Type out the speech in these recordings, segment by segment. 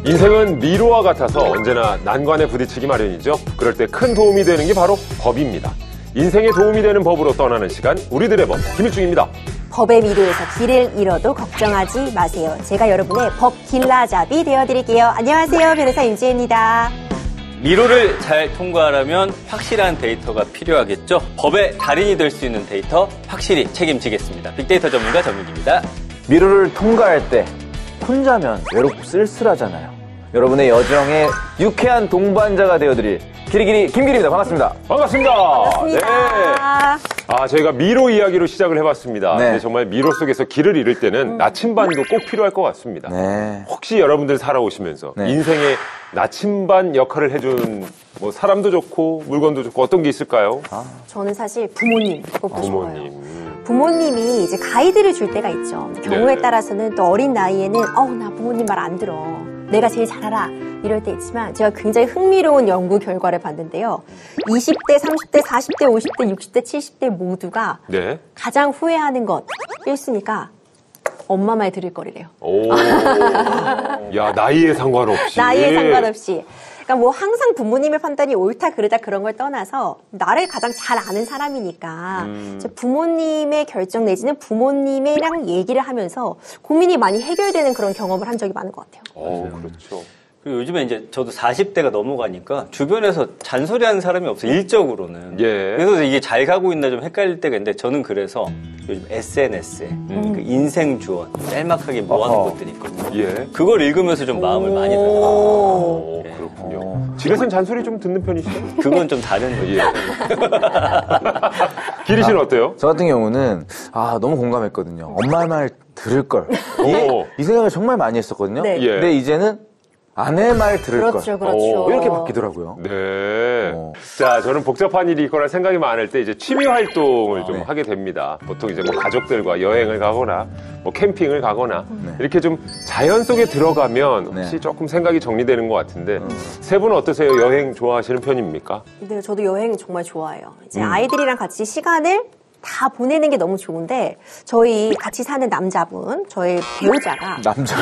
인생은 미로와 같아서 언제나 난관에 부딪히기 마련이죠. 그럴 때 큰 도움이 되는 게 바로 법입니다. 인생에 도움이 되는 법으로 떠나는 시간, 우리들의 법, 김일중입니다. 법의 미로에서 길을 잃어도 걱정하지 마세요. 제가 여러분의 법 길라잡이 되어드릴게요. 안녕하세요. 변호사 임지혜입니다. 미로를 잘 통과하려면 확실한 데이터가 필요하겠죠. 법의 달인이 될 수 있는 데이터 확실히 책임지겠습니다. 빅데이터 전문가 전민기입니다. 미로를 통과할 때 혼자면 외롭고 쓸쓸하잖아요. 여러분의 여정에 유쾌한 동반자가 되어드릴 기리기리 김기리입니다. 반갑습니다. 반갑습니다. 반갑습니다. 네. 저희가 미로 이야기로 시작을 해봤습니다. 네. 근데 정말 미로 속에서 길을 잃을 때는 나침반도 꼭 필요할 것 같습니다. 네. 혹시 여러분들 살아오시면서 네. 인생에 나침반 역할을 해준 뭐 사람도 좋고 물건도 좋고 어떤 게 있을까요? 저는 사실 부모님 꼽고 싶어요. 부모님. 부모님이 이제 가이드를 줄 때가 있죠. 경우에 네. 따라서는 또 어린 나이에는 나 부모님 말 안 들어. 내가 제일 잘 알아. 이럴 때 있지만 제가 굉장히 흥미로운 연구 결과를 봤는데요. 20대, 30대, 40대, 50대, 60대, 70대 모두가 네. 가장 후회하는 것 1순위가 엄마 말 들을 거리래요. 오. 야, 나이에 상관없이. 나이에 상관없이. 그러니까 뭐 항상 부모님의 판단이 옳다 그르다 그런 걸 떠나서 나를 가장 잘 아는 사람이니까 부모님의 결정 내지는 부모님이랑 얘기를 하면서 고민이 많이 해결되는 그런 경험을 한 적이 많은 것 같아요. 그렇죠. 그리고 요즘에 이제 저도 40대가 넘어가니까 주변에서 잔소리하는 사람이 없어요. 일적으로는. 예. 그래서 이게 잘 가고 있나 좀 헷갈릴 때가 있는데 저는 그래서 요즘 SNS에 그 인생 주원 짤막하게 모아놓은 것들이 있거든요. 예. 그걸 읽으면서 좀 마음을 많이 들어요. 예. 그렇군요. 집에서는 잔소리 좀 듣는 편이시죠? 그건 좀 다른 예. 기리 씨는 어때요? 저 같은 경우는 너무 공감했거든요. 엄마 말 들을 걸. 이 생각을 정말 많이 했었거든요. 네. 예. 근데 이제는 아내 말 들을 그렇죠, 걸. 그렇죠. 이렇게 바뀌더라고요. 네. 자, 저는 복잡한 일이 있거나 생각이 많을 때 이제 취미 활동을 좀 네. 하게 됩니다. 보통 이제 뭐 가족들과 여행을 가거나 뭐 캠핑을 가거나 이렇게 좀 자연 속에 들어가면 혹시 네. 조금 생각이 정리되는 것 같은데 세 분은 어떠세요? 여행 좋아하시는 편입니까? 근데 저도 여행 정말 좋아해요. 이제 아이들이랑 같이 시간을 다 보내는 게 너무 좋은데 저희 같이 사는 남자분, 저희 배우자가 남자.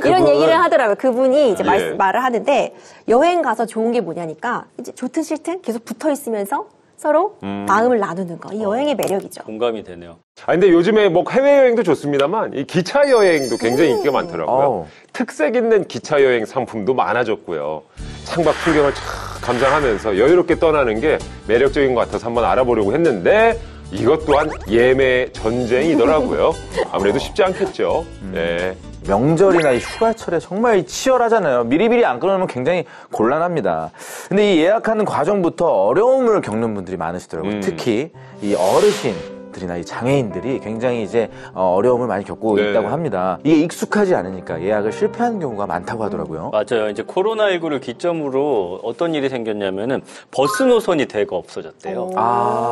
이런 얘기를 하더라고요. 그분이 이제 예. 말을 하는데 여행 가서 좋은 게 뭐냐니까 이제 좋든 싫든 계속 붙어 있으면서 서로 마음을 나누는 거. 이 여행의 매력이죠. 공감이 되네요. 근데 요즘에 뭐 해외여행도 좋습니다만 이 기차 여행도 굉장히 인기가 많더라고요. 특색 있는 기차 여행 상품도 많아졌고요. 창밖 풍경을 감상하면서 여유롭게 떠나는 게 매력적인 것 같아서 한번 알아보려고 했는데 이것 또한 예매 전쟁이더라고요. 아무래도 쉽지 않겠죠. 네. 명절이나 이 휴가철에 정말 치열하잖아요. 미리미리 안 끊어놓으면 굉장히 곤란합니다. 근데 이 예약하는 과정부터 어려움을 겪는 분들이 많으시더라고요. 특히 이 어르신들이나 이 장애인들이 굉장히 이제 어려움을 많이 겪고 네. 있다고 합니다. 이게 익숙하지 않으니까 예약을 실패하는 경우가 많다고 하더라고요. 맞아요. 이제 코로나19를 기점으로 어떤 일이 생겼냐면은 버스 노선이 대거 없어졌대요.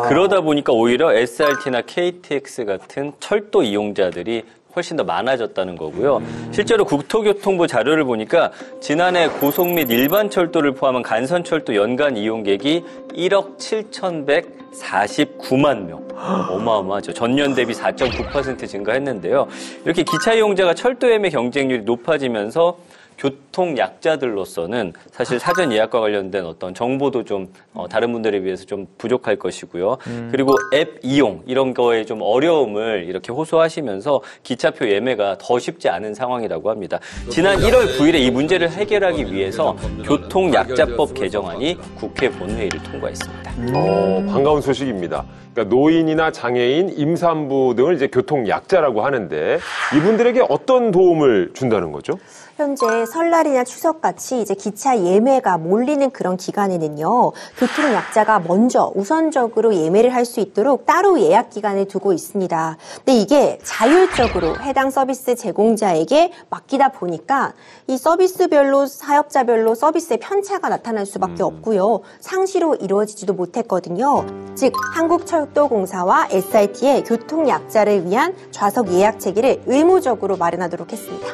그러다 보니까 오히려 SRT나 KTX 같은 철도 이용자들이 훨씬 더 많아졌다는 거고요. 실제로 국토교통부 자료를 보니까 지난해 고속 및 일반 철도를 포함한 간선철도 연간 이용객이 1억 7,149만 명. 어마어마하죠. 전년 대비 4.9% 증가했는데요. 이렇게 기차 이용자가 철도 예매 경쟁률이 높아지면서 교통 약자들로서는 사실 사전 예약과 관련된 어떤 정보도 좀 다른 분들에 비해서 좀 부족할 것이고요. 그리고 앱 이용 이런 거에 좀 어려움을 이렇게 호소하시면서 기차표 예매가 더 쉽지 않은 상황이라고 합니다. 지난 1월 9일에 이 문제를 해결하기 위해서 교통약자법 개정안이 국회 본회의를 통과했습니다. 반가운 소식입니다. 그러니까 노인이나 장애인, 임산부 등을 이제 교통약자라고 하는데 이분들에게 어떤 도움을 준다는 거죠? 현재 설날이나 추석같이 이제 기차 예매가 몰리는 그런 기간에는요, 교통약자가 먼저 우선적으로 예매를 할 수 있도록 따로 예약 기간을 두고 있습니다. 근데 이게 자율적으로 해당 서비스 제공자에게 맡기다 보니까 이 서비스별로 사업자별로 서비스의 편차가 나타날 수밖에 없고요. 상시로 이루어지지도 못했거든요. 즉 한국철도공사와 SRT의 교통약자를 위한 좌석 예약 체계를 의무적으로 마련하도록 했습니다.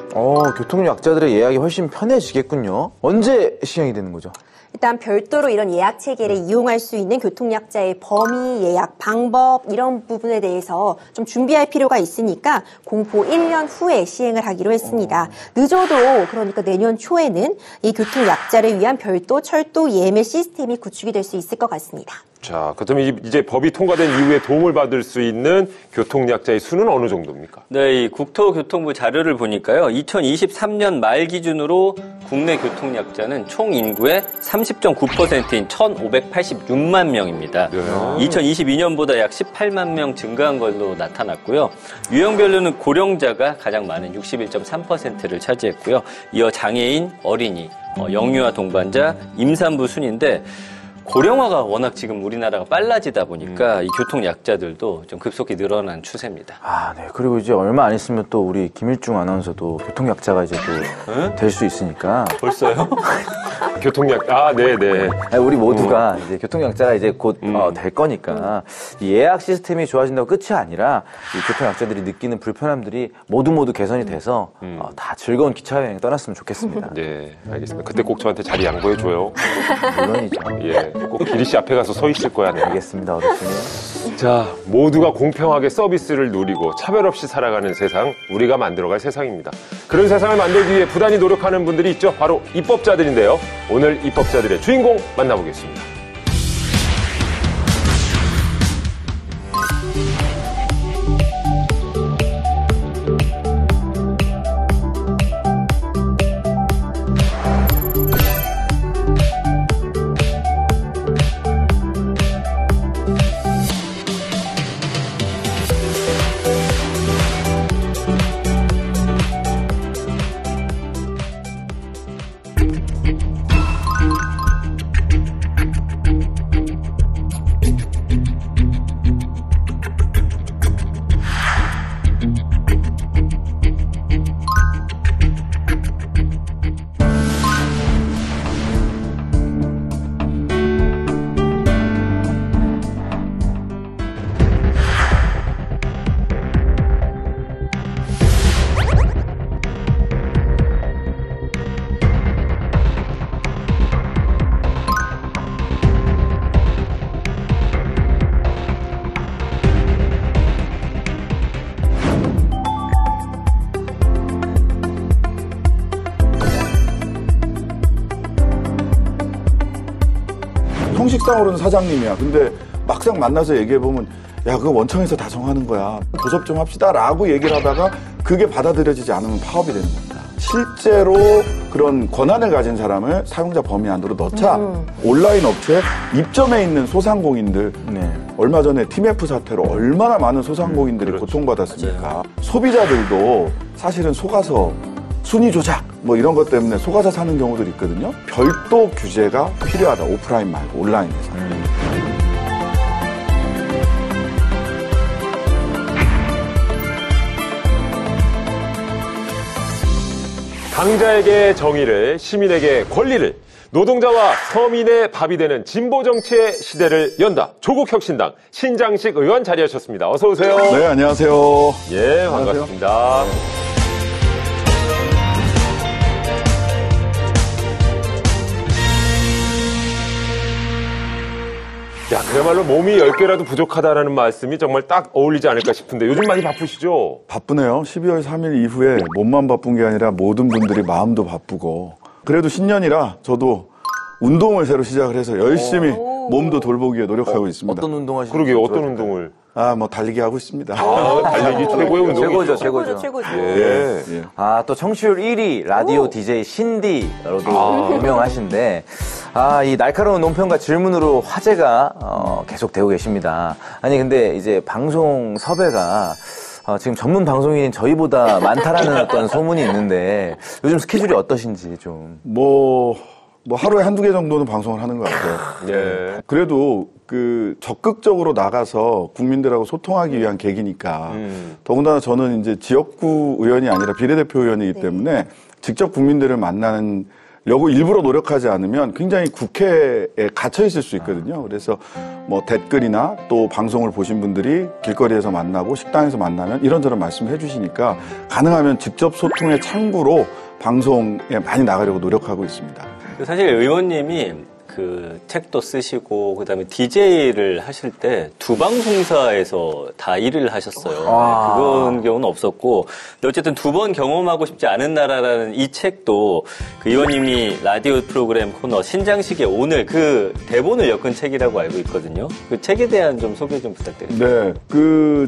교통약자들의 예약이 훨씬 편해지겠군요. 언제 시행이 되는 거죠? 일단 별도로 이런 예약 체계를 이용할 수 있는 교통약자의 범위, 예약 방법 이런 부분에 대해서 좀 준비할 필요가 있으니까 공포 1년 후에 시행을 하기로 했습니다. 늦어도 그러니까 내년 초에는 이 교통약자를 위한 별도 철도 예매 시스템이 구축이 될 수 있을 것 같습니다. 자, 그렇다면 이제 법이 통과된 이후에 도움을 받을 수 있는 교통약자의 수는 어느 정도입니까? 네, 이 국토교통부 자료를 보니까요. 2023년 말 기준으로 국내 교통약자는 총 인구의 30.9%인 1,586만 명입니다. 네. 2022년보다 약 18만 명 증가한 걸로 나타났고요. 유형별로는 고령자가 가장 많은 61.3%를 차지했고요. 이어 장애인, 어린이, 영유아 동반자, 임산부 순인데 고령화가 워낙 지금 우리나라가 빨라지다 보니까 이 교통약자들도 좀 급속히 늘어난 추세입니다. 아, 네. 그리고 이제 얼마 안 있으면 또 우리 김일중 아나운서도 교통약자가 이제 또 될 수 있으니까. 벌써요? 네네. 아니, 우리 모두가 이제 교통약자가 이제 곧 될 거니까 이 예약 시스템이 좋아진다고 끝이 아니라 이 교통약자들이 느끼는 불편함들이 모두 개선이 돼서 다 즐거운 기차 여행 떠났으면 좋겠습니다. 네, 알겠습니다. 그때 꼭 저한테 자리 양보해줘요. 물론이죠. 예, 꼭 기리 씨 앞에 가서 서 있을 거야. 내가. 알겠습니다, 어르신이. 자, 모두가 공평하게 서비스를 누리고 차별 없이 살아가는 세상, 우리가 만들어갈 세상입니다. 그런 세상을 만들기 위해 부단히 노력하는 분들이 있죠. 바로 입법자들인데요. 오늘 입법자들의 주인공 만나보겠습니다. 형식상으로는 사장님이야. 근데 막상 만나서 얘기해보면 야, 그거 원청에서 다 정하는 거야. 도섭 좀 합시다 라고 얘기를 하다가 그게 받아들여지지 않으면 파업이 되는 겁니다. 실제로 그런 권한을 가진 사람을 사용자 범위 안으로 넣자 온라인 업체 입점해 있는 소상공인들 얼마 전에 TMF 사태로 얼마나 많은 소상공인들이 고통받았습니까. 소비자들도 사실은 속아서 순위 조작 뭐 이런 것 때문에 속아서 사는 경우들이 있거든요. 별도 규제가 필요하다. 오프라인 말고 온라인에서. 강자에게 정의를, 시민에게 권리를, 노동자와 서민의 밥이 되는 진보 정치의 시대를 연다. 조국혁신당 신장식 의원 자리하셨습니다. 어서 오세요. 네, 안녕하세요. 예, 반갑습니다. 안녕하세요. 야, 그야말로 몸이 10개라도 부족하다라는 말씀이 정말 딱 어울리지 않을까 싶은데 요즘 많이 바쁘시죠? 바쁘네요. 12월 3일 이후에 몸만 바쁜 게 아니라 모든 분들이 마음도 바쁘고 그래도 신년이라 저도 운동을 새로 시작을 해서 열심히 몸도 돌보기에 노력하고 있습니다. 어떤 운동 하시는 그러게요. 어떤 운동을? 뭐 달리기 하고 있습니다. 달리기 최고의 운동이죠. 최고죠. 예. 아, 또 청취율 1위 라디오 DJ 신디로도 유명하신데, 이 날카로운 논평과 질문으로 화제가 계속되고 계십니다. 아니, 근데 이제 방송 섭외가 지금 전문 방송인인 저희보다 많다라는 어떤 소문이 있는데, 요즘 스케줄이 어떠신지 좀. 하루에 한두 개 정도는 방송을 하는 것 같아요. 예. 그래도 적극적으로 나가서 국민들하고 소통하기 위한 계기니까 더군다나 저는 이제 지역구 의원이 아니라 비례대표 의원이기 때문에 직접 국민들을 만나려고 일부러 노력하지 않으면 굉장히 국회에 갇혀 있을 수 있거든요. 그래서 댓글이나 또 방송을 보신 분들이 길거리에서 만나고 식당에서 만나면 이런저런 말씀을 해주시니까 가능하면 직접 소통의 창구로 방송에 많이 나가려고 노력하고 있습니다. 사실 의원님이 그 책도 쓰시고 그다음에 DJ를 하실 때 두 방송사에서 다 일을 하셨어요. 그건 경우는 없었고 근데 어쨌든 두 번 경험하고 싶지 않은 나라라는 이 책도 그 의원님이 라디오 프로그램 코너 신장식의 오늘 그 대본을 엮은 책이라고 알고 있거든요. 그 책에 대한 좀 소개 좀 부탁드립니다. 네,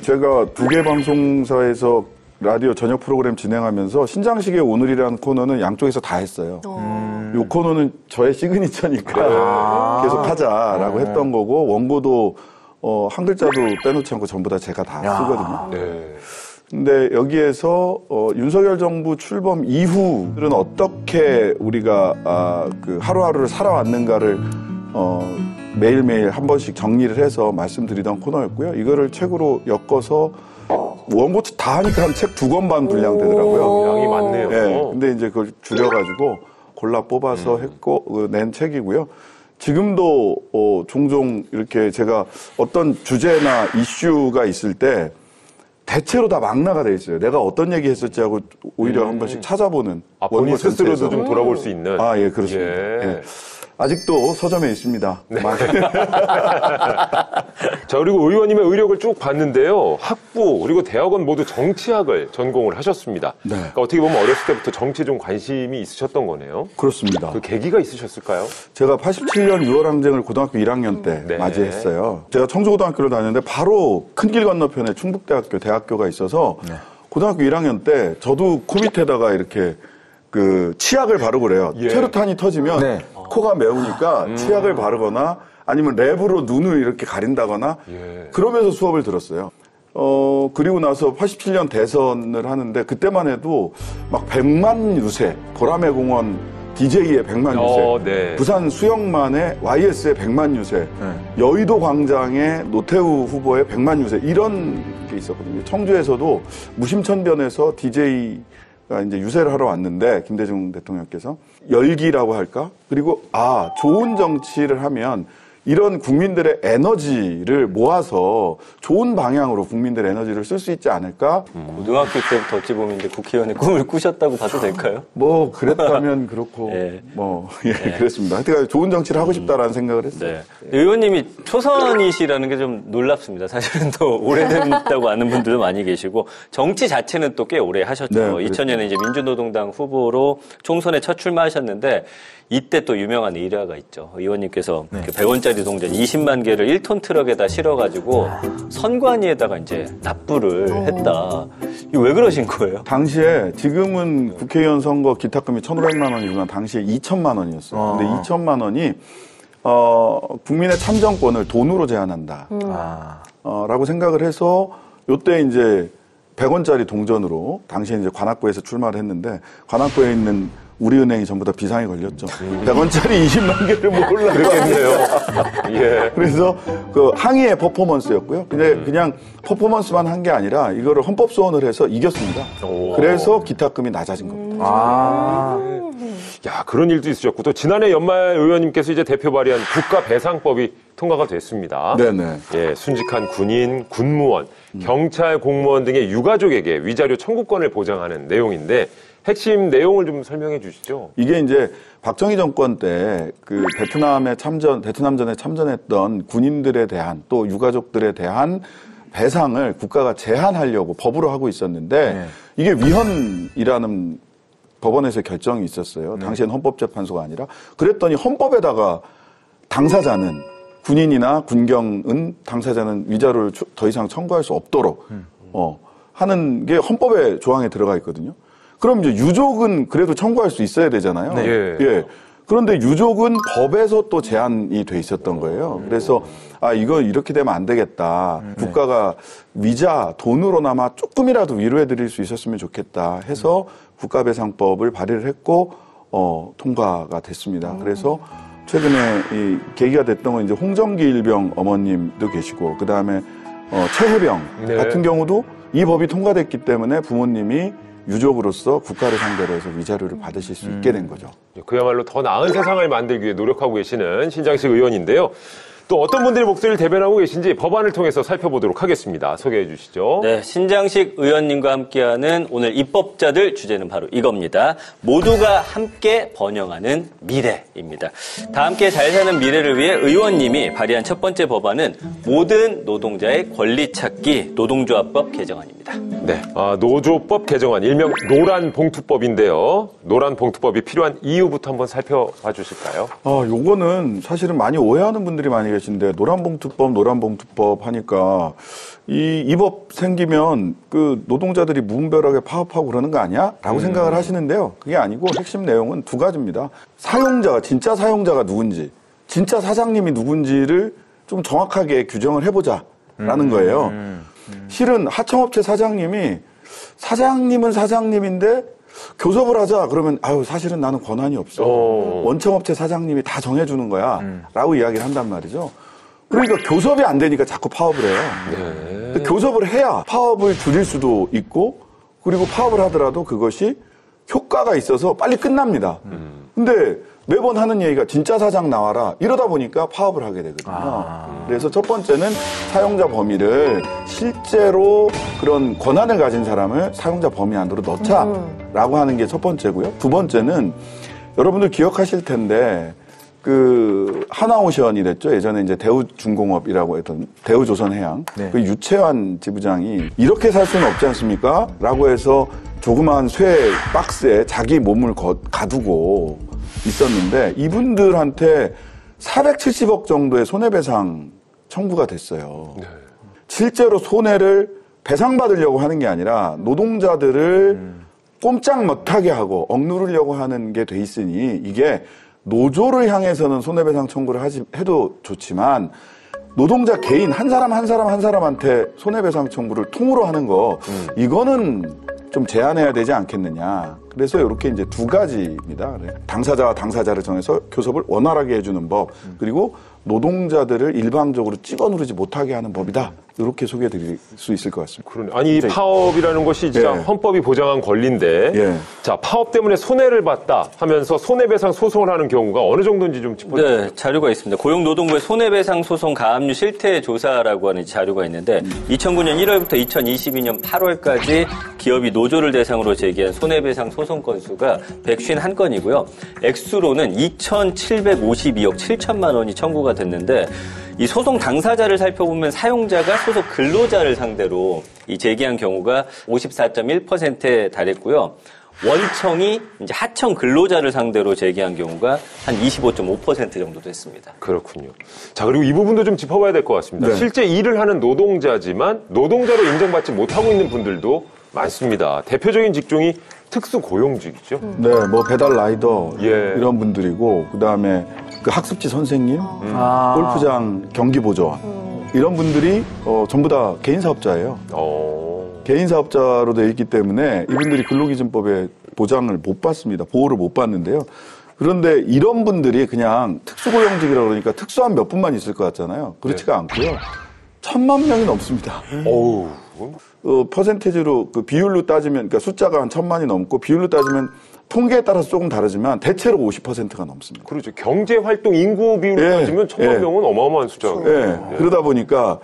제가 2개 방송사에서 라디오 저녁 프로그램 진행하면서 신장식의 오늘이라는 코너는 양쪽에서 다 했어요. 이 코너는 저의 시그니처니까 계속 하자라고 했던 거고 원고도 한 글자도 빼놓지 않고 전부 다 제가 다 쓰거든요. 네. 근데 여기에서 윤석열 정부 출범 이후들은 어떻게 우리가 그 하루하루를 살아왔는가를 매일매일 한 번씩 정리를 해서 말씀드리던 코너였고요. 이거를 책으로 엮어서 원고 다 하니까 한 책 2권 반 분량 되더라고요. 양이 많네요. 네, 근데 이제 그걸 줄여가지고 골라 뽑아서 했고 낸 책이고요. 지금도 종종 이렇게 제가 어떤 주제나 이슈가 있을 때 대체로 다 망라가 돼 있어요. 내가 어떤 얘기 했을지 하고 오히려 한 번씩 찾아보는. 본인 스스로도 좀 돌아볼 수 있는. 예, 그렇습니다. 예. 아직도 서점에 있습니다. 네. 자, 그리고 의원님의 의력을 쭉 봤는데요. 학부 그리고 대학원 모두 정치학을 전공을 하셨습니다. 네. 그러니까 어떻게 보면 어렸을 때부터 정치에 좀 관심이 있으셨던 거네요. 그렇습니다. 그 계기가 있으셨을까요? 제가 87년 6월 항쟁을 고등학교 1학년 때 네. 맞이했어요. 제가 청주고등학교를 다녔는데 바로 큰 길 건너편에 충북대학교 대학교가 있어서 고등학교 1학년 때 저도 코 밑에다가 이렇게 그 치약을 바르고 그래요. 예. 최루탄이 터지면 코가 매우니까 치약을 바르거나 아니면 랩으로 눈을 이렇게 가린다거나 그러면서 수업을 들었어요. 그리고 나서 87년 대선을 하는데 그때만 해도 막 100만 유세, 보라매 공원 DJ의 100만 유세, 네. 부산 수영만의 YS의 100만 유세, 여의도 광장의 노태우 후보의 100만 유세 이런 게 있었거든요. 청주에서도 무심천변에서 DJ가 이제 유세를 하러 왔는데 김대중 대통령께서 열기라고 할까? 그리고 좋은 정치를 하면 이런 국민들의 에너지를 모아서 좋은 방향으로 국민들의 에너지를 쓸 수 있지 않을까? 고등학교 때부터 어찌 보면 이제 국회의원의 꿈을 꾸셨다고 봐도 될까요? 뭐 그랬다면 그렇고 네. 그랬습니다. 하여튼 좋은 정치를 하고 싶다라는 생각을 했어요. 네. 의원님이 초선이시라는 게 좀 놀랍습니다. 사실은 또 오래됐다고 아는 분들도 많이 계시고 정치 자체는 또 꽤 오래 하셨죠. 네, 2000년에 이제 민주노동당 후보로 총선에 첫 출마하셨는데 이때 또 유명한 일화가 있죠. 의원님께서 그 100원짜리 동전 20만 개를 1톤 트럭에다 실어가지고 선관위에다가 이제 납부를 했다. 이거 왜 그러신 거예요? 당시에 지금은 국회의원 선거 기탁금이 1,500만 원이지만 당시에 2천만 원이었어요. 근데 2천만 원이 국민의 참정권을 돈으로 제한한다. 라고 생각을 해서 요때 이제 100원짜리 동전으로 당시에 이제 관악구에서 출마를 했는데 관악구에 있는 우리은행이 전부 다 비상이 걸렸죠. 100원짜리 20만 개를 몰라 그랬겠네요. 예. 그래서 그 항의의 퍼포먼스였고요. 근데 그냥 퍼포먼스만 한 게 아니라 이거를 헌법소원을 해서 이겼습니다. 그래서 기탁금이 낮아진 겁니다. 야, 그런 일도 있으셨고 또 지난해 연말 의원님께서 이제 대표 발의한 국가배상법이 통과가 됐습니다. 네네. 예, 순직한 군인, 군무원, 경찰 공무원 등의 유가족에게 위자료 청구권을 보장하는 내용인데 핵심 내용을 좀 설명해 주시죠. 이게 이제 박정희 정권 때 그 베트남전에 참전했던 군인들에 대한 또 유가족들에 대한 배상을 국가가 제한하려고 법으로 하고 있었는데 이게 위헌이라는 법원에서 결정이 있었어요. 당시엔 헌법재판소가 아니라. 그랬더니 헌법에다가 당사자는 군인이나 군경은 당사자는 위자료를 더 이상 청구할 수 없도록 하는 게 헌법에 조항에 들어가 있거든요. 그럼 이제 유족은 그래도 청구할 수 있어야 되잖아요. 예. 그런데 유족은 법에서 또 제한이 돼 있었던 거예요. 그래서 이거 이렇게 되면 안 되겠다. 국가가 위자 돈으로나마 조금이라도 위로해 드릴 수 있었으면 좋겠다 해서 국가배상법을 발의를 했고 통과가 됐습니다. 그래서 최근에 이 계기가 됐던 건 이제 홍정기 일병 어머님도 계시고 그다음에 최혜병 같은 경우도 이 법이 통과됐기 때문에 부모님이 유족으로서 국가를 상대로 해서 위자료를 받으실 수 있게 된 거죠. 그야말로 더 나은 세상을 만들기 위해 노력하고 계시는 신장식 의원인데요. 또 어떤 분들이 목소리를 대변하고 계신지 법안을 통해서 살펴보도록 하겠습니다. 소개해 주시죠. 네, 신장식 의원님과 함께하는 오늘 입법자들 주제는 바로 이겁니다. 모두가 함께 번영하는 미래입니다. 다 함께 잘 사는 미래를 위해 의원님이 발의한 첫 번째 법안은 모든 노동자의 권리 찾기 노동조합법 개정안입니다. 네, 노조법 개정안, 일명 노란봉투법인데요. 노란봉투법이 필요한 이유부터 한번 살펴봐 주실까요? 요거는 사실은 많이 오해하는 분들이 많이 계신데 노란봉투법 하니까 이 법 생기면 그 노동자들이 무분별하게 파업하고 그러는 거 아니야? 라고 생각을 하시는데요. 그게 아니고 핵심 내용은 두 가지입니다. 진짜 사용자가 누군지, 진짜 사장님이 누군지를 좀 정확하게 규정을 해보자라는 거예요. 실은 하청업체 사장님은 사장님인데 교섭을 하자 그러면 사실은 나는 권한이 없어. 원청업체 사장님이 다 정해주는 거야 라고 이야기를 한단 말이죠. 그러니까 교섭이 안 되니까 자꾸 파업을 해요. 근데 교섭을 해야 파업을 줄일 수도 있고 그리고 파업을 하더라도 그것이 효과가 있어서 빨리 끝납니다. 근데 매번 하는 얘기가 진짜 사장 나와라 이러다 보니까 파업을 하게 되거든요. 그래서 첫 번째는 사용자 범위를 실제로 그런 권한을 가진 사람을 사용자 범위 안으로 넣자라고 하는 게 첫 번째고요. 두 번째는 여러분들 기억하실 텐데 그 하나오션이 됐죠. 예전에 이제 대우중공업이라고 했던 대우조선해양 그 유채환 지부장이 이렇게 살 수는 없지 않습니까? 라고 해서 조그마한 쇠 박스에 자기 몸을 가두고 있었는데 이분들한테 470억 정도의 손해배상 청구가 됐어요. 실제로 손해를 배상받으려고 하는 게 아니라 노동자들을 꼼짝 못하게 하고 억누르려고 하는 게 돼 있으니 이게 노조를 향해서는 손해배상 청구를 해도 좋지만 노동자 개인 한 사람한테 손해배상 청구를 통으로 하는 거 이거는 좀 제한해야 되지 않겠느냐. 그래서 이렇게 이제 두 가지입니다. 당사자와 당사자를 정해서 교섭을 원활하게 해주는 법 그리고 노동자들을 일방적으로 찍어누르지 못하게 하는 법이다. 이렇게 소개해드릴 수 있을 것 같습니다. 그러네. 아니, 이 파업이라는 것이 진짜 헌법이 보장한 권리인데, 자, 파업 때문에 손해를 봤다 하면서 손해배상 소송을 하는 경우가 어느 정도인지 좀 짚어주세요. 네, 자료가 있습니다. 고용노동부의 손해배상 소송 가압류 실태 조사라고 하는 자료가 있는데, 2009년 1월부터 2022년 8월까지 기업이 노조를 대상으로 제기한 손해배상 소송 건수가 151건이고요. 액수로는 2,752억 7천만 원이 청구가 됐는데, 이 소송 당사자를 살펴보면 사용자가 소속 근로자를 상대로 이 제기한 경우가 54.1%에 달했고요. 원청이 이제 하청 근로자를 상대로 제기한 경우가 한 25.5% 정도 됐습니다. 그렇군요. 자, 그리고 이 부분도 좀 짚어봐야 될 것 같습니다. 실제 일을 하는 노동자지만 노동자로 인정받지 못하고 있는 분들도 많습니다. 대표적인 직종이 특수고용직이죠. 네, 뭐 배달 라이더 이런 분들이고 그다음에 그 학습지 선생님, 골프장 경기보조원 이런 분들이 전부 다 개인 사업자예요. 개인 사업자로 되어 있기 때문에 이분들이 근로기준법의 보장을 못 받습니다. 보호를 못 받는데요. 그런데 이런 분들이 그냥 특수고용직이라고 그러니까 특수한 몇 분만 있을 것 같잖아요. 그렇지가 않고요. 1,000만 명이 넘습니다. 퍼센테이지로 그 비율로 따지면 그러니까 숫자가 한 1,000만이 넘고 비율로 따지면 통계에 따라서 조금 다르지만 대체로 50%가 넘습니다. 그렇죠. 경제활동 인구 비율로 따지면 1,000만 명은 어마어마한 숫자죠. 그러다 보니까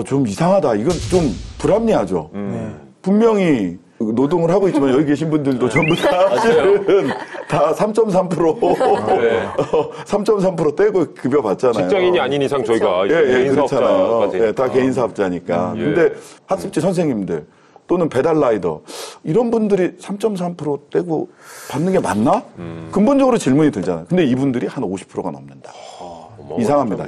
좀 이상하다. 이건 좀 불합리하죠. 분명히 노동을 하고 있지만 여기 계신 분들도 전부 다 3.3% 3.3% 떼고 급여 받잖아요. 직장인이 아닌 이상 저희가 개인 사업자가 되니까. 다 개인 사업자니까. 근데 학습지 선생님들 또는 배달 라이더 이런 분들이 3.3% 떼고 받는 게 맞나? 근본적으로 질문이 들잖아요. 근데 이분들이 한 50%가 넘는다. 이상합니다.